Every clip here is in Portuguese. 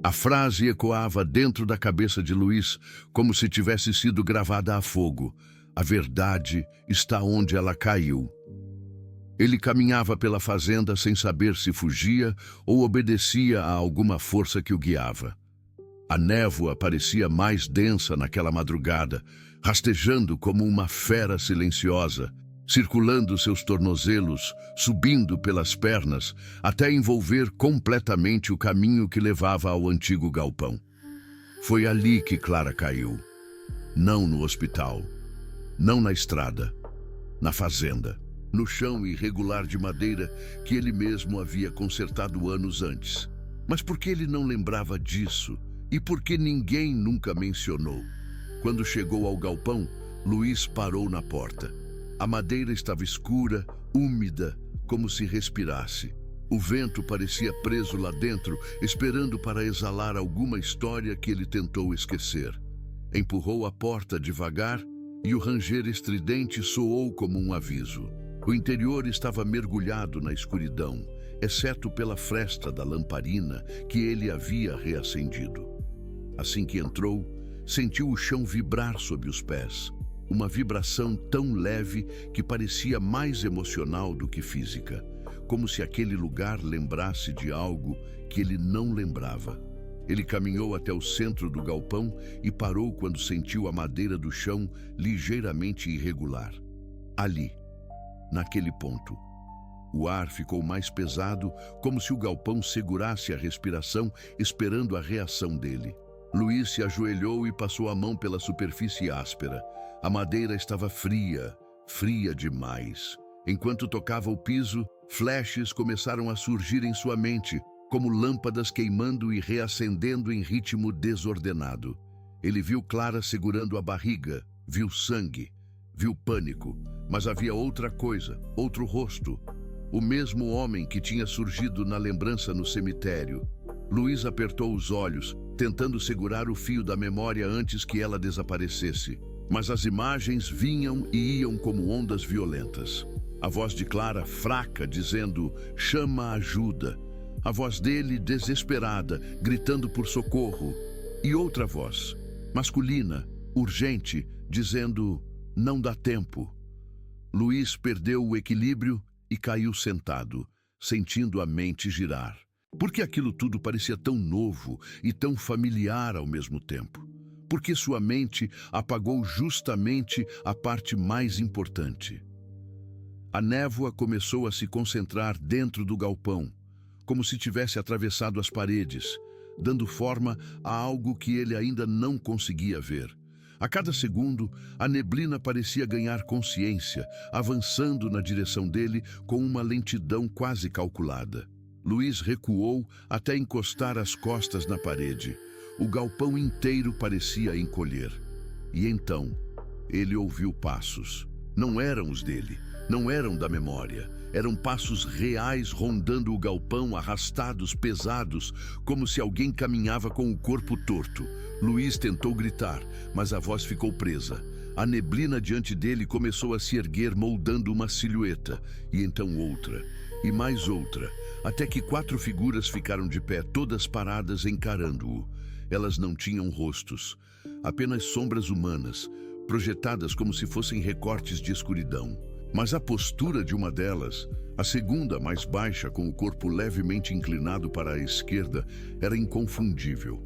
A frase ecoava dentro da cabeça de Luiz como se tivesse sido gravada a fogo. A verdade está onde ela caiu. Ele caminhava pela fazenda sem saber se fugia ou obedecia a alguma força que o guiava. A névoa parecia mais densa naquela madrugada, rastejando como uma fera silenciosa, circulando seus tornozelos, subindo pelas pernas, até envolver completamente o caminho que levava ao antigo galpão. Foi ali que Clara caiu. Não no hospital, não na estrada, na fazenda, no chão irregular de madeira que ele mesmo havia consertado anos antes. Mas por que ele não lembrava disso? E por que ninguém nunca mencionou? Quando chegou ao galpão, Luiz parou na porta. A madeira estava escura, úmida, como se respirasse. O vento parecia preso lá dentro, esperando para exalar alguma história que ele tentou esquecer. Empurrou a porta devagar e o ranger estridente soou como um aviso. O interior estava mergulhado na escuridão, exceto pela fresta da lamparina que ele havia reacendido. Assim que entrou, sentiu o chão vibrar sob os pés. Uma vibração tão leve que parecia mais emocional do que física, como se aquele lugar lembrasse de algo que ele não lembrava. Ele caminhou até o centro do galpão e parou quando sentiu a madeira do chão ligeiramente irregular. Ali, naquele ponto, o ar ficou mais pesado, como se o galpão segurasse a respiração, esperando a reação dele. Luiz se ajoelhou e passou a mão pela superfície áspera. A madeira estava fria, fria demais. Enquanto tocava o piso, flashes começaram a surgir em sua mente, como lâmpadas queimando e reacendendo em ritmo desordenado. Ele viu Clara segurando a barriga, viu sangue, viu pânico, mas havia outra coisa, outro rosto. O mesmo homem que tinha surgido na lembrança no cemitério. Luiz apertou os olhos, tentando segurar o fio da memória antes que ela desaparecesse. Mas as imagens vinham e iam como ondas violentas. A voz de Clara, fraca, dizendo, chama ajuda. A voz dele, desesperada, gritando por socorro. E outra voz, masculina, urgente, dizendo, não dá tempo. Luiz perdeu o equilíbrio e caiu sentado, sentindo a mente girar. Porque aquilo tudo parecia tão novo e tão familiar ao mesmo tempo? Porque sua mente apagou justamente a parte mais importante. A névoa começou a se concentrar dentro do galpão, como se tivesse atravessado as paredes, dando forma a algo que ele ainda não conseguia ver. A cada segundo, a neblina parecia ganhar consciência, avançando na direção dele com uma lentidão quase calculada. Luiz recuou até encostar as costas na parede. O galpão inteiro parecia encolher. E então, ele ouviu passos. Não eram os dele, não eram da memória. Eram passos reais rondando o galpão, arrastados, pesados, como se alguém caminhava com o corpo torto. Luiz tentou gritar, mas a voz ficou presa. A neblina diante dele começou a se erguer, moldando uma silhueta, e então outra, e mais outra, até que 4 figuras ficaram de pé, todas paradas encarando-o. Elas não tinham rostos, apenas sombras humanas, projetadas como se fossem recortes de escuridão. Mas a postura de uma delas, a segunda mais baixa, com o corpo levemente inclinado para a esquerda, era inconfundível.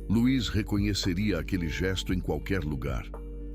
Luiz reconheceria aquele gesto em qualquer lugar.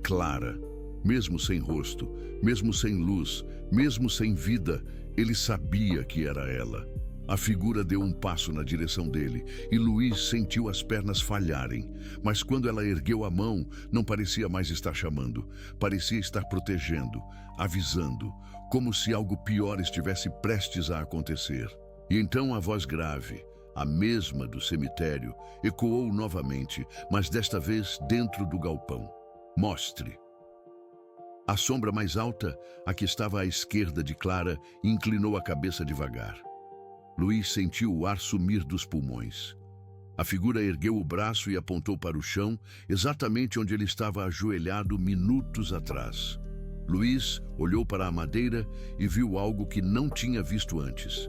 Clara, mesmo sem rosto, mesmo sem luz, mesmo sem vida, ele sabia que era ela. A figura deu um passo na direção dele e Luiz sentiu as pernas falharem. Mas quando ela ergueu a mão, não parecia mais estar chamando. Parecia estar protegendo, avisando, como se algo pior estivesse prestes a acontecer. E então a voz grave, a mesma do cemitério, ecoou novamente, mas desta vez dentro do galpão. Mostre. A sombra mais alta, a que estava à esquerda de Clara, inclinou a cabeça devagar. Luiz sentiu o ar sumir dos pulmões. A figura ergueu o braço e apontou para o chão, exatamente onde ele estava ajoelhado minutos atrás. Luiz olhou para a madeira e viu algo que não tinha visto antes.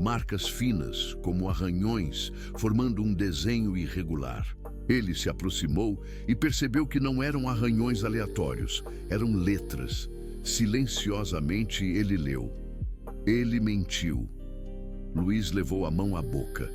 marcas finas, como arranhões, formando um desenho irregular. Ele se aproximou e percebeu que não eram arranhões aleatórios, eram letras. Silenciosamente ele leu: "Ele mentiu." Luiz levou a mão à boca.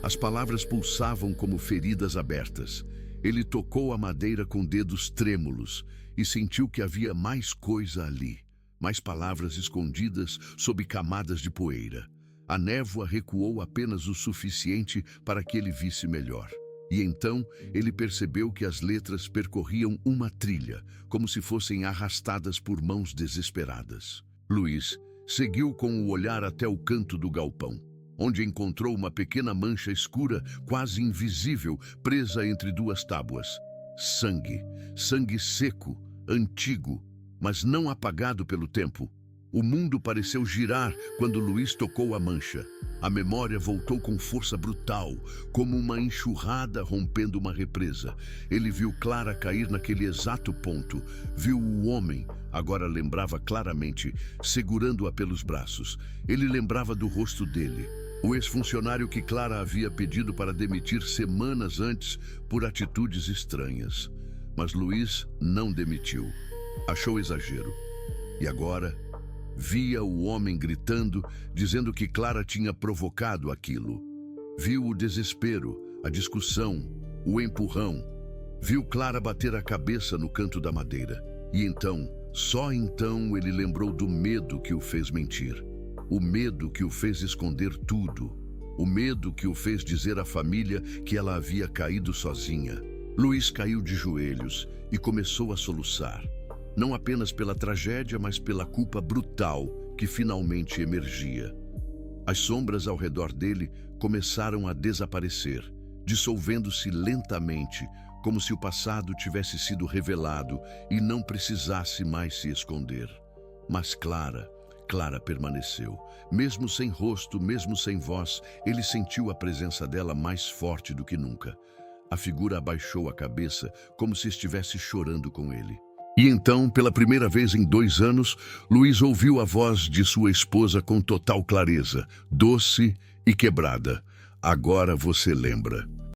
As palavras pulsavam como feridas abertas. Ele tocou a madeira com dedos trêmulos e sentiu que havia mais coisa ali, mais palavras escondidas sob camadas de poeira. A névoa recuou apenas o suficiente para que ele visse melhor. E então ele percebeu que as letras percorriam uma trilha, como se fossem arrastadas por mãos desesperadas. Luiz seguiu com o olhar até o canto do galpão, onde encontrou uma pequena mancha escura, quase invisível, presa entre duas tábuas. Sangue, sangue seco, antigo, mas não apagado pelo tempo. O mundo pareceu girar quando Luiz tocou a mancha. A memória voltou com força brutal, como uma enxurrada rompendo uma represa. Ele viu Clara cair naquele exato ponto. Viu o homem, agora lembrava claramente, segurando-a pelos braços. Ele lembrava do rosto dele. O ex-funcionário que Clara havia pedido para demitir semanas antes por atitudes estranhas. Mas Luiz não demitiu. Achou exagero. E agora via o homem gritando, dizendo que Clara tinha provocado aquilo. Viu o desespero, a discussão, o empurrão. Viu Clara bater a cabeça no canto da madeira. E então, só então, ele lembrou do medo que o fez mentir. O medo que o fez esconder tudo. O medo que o fez dizer à família que ela havia caído sozinha. Luiz caiu de joelhos e começou a soluçar. Não apenas pela tragédia, mas pela culpa brutal que finalmente emergia. As sombras ao redor dele começaram a desaparecer, dissolvendo-se lentamente, como se o passado tivesse sido revelado e não precisasse mais se esconder. Mas Clara permaneceu. Mesmo sem rosto, mesmo sem voz, ele sentiu a presença dela mais forte do que nunca. A figura abaixou a cabeça, como se estivesse chorando com ele. E então, pela primeira vez em 2 anos, Luiz ouviu a voz de sua esposa com total clareza, doce e quebrada. "Agora você lembra."